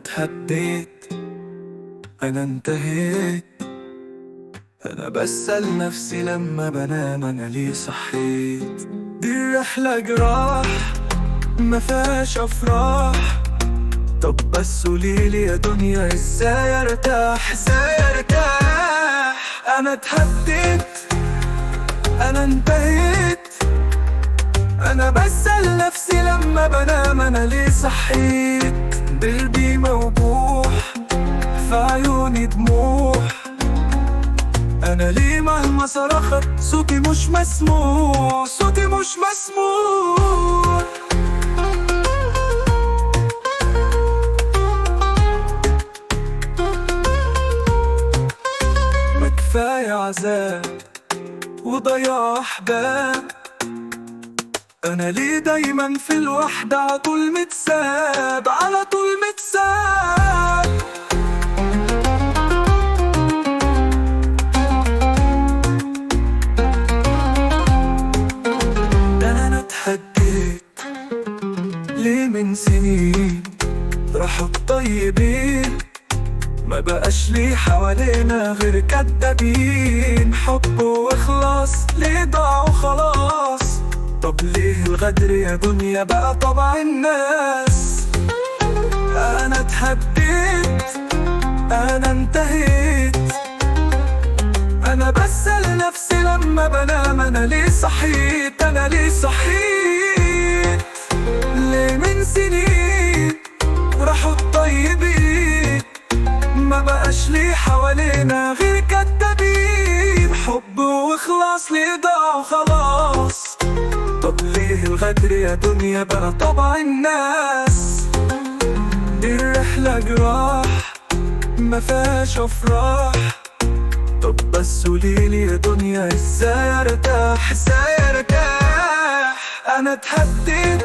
اتهديت، أنا انتهيت. أنا بسأل نفسي لما بنام أنا ليه صحيت. دي الرحلة جراح مفيهاش أفراح. طب بس قوليلي يا دنيا ازاي ارتاح، ازاي ارتاح. أنا اتهديت، أنا انتهيت. أنا بسأل نفسي لما بنام أنا ليه صحيت. قلبي موجوع في عيوني دموع. أنا ليه مهما صرخت صوتي مش مسموع، صوتي مش مسموع. ما كفاية عذاب وضياع أحباب. أنا ليه دايما في الوحدة على طول متساب، على طول متساب. ده أنا اتهديت ليه من سنين راحوا الطيبين. ما بقاش ليه حوالينا غير كدابين. حب واخلاص ليه ضاعوا خلاص. طب ليه الغدر يا دنيا بقى طبع الناس. أنا اتهديت، أنا انتهيت. أنا بسأل نفسي لما بنام أنا ليه صحيت، أنا ليه صحيت. ليه من سنين راحوا الطيبين. ما بقاش ليه حوالينا غير كدابين. حب واخلاص ليه ضاعوا خلاص. طب ليه الغدر يا دنيا بقى طبع الناس. دي الرحلة جراح مفيهاش أفراح. طب بس قوليلي يا دنيا ازاي ارتاح، ازاي ارتاح. أنا اتهديت،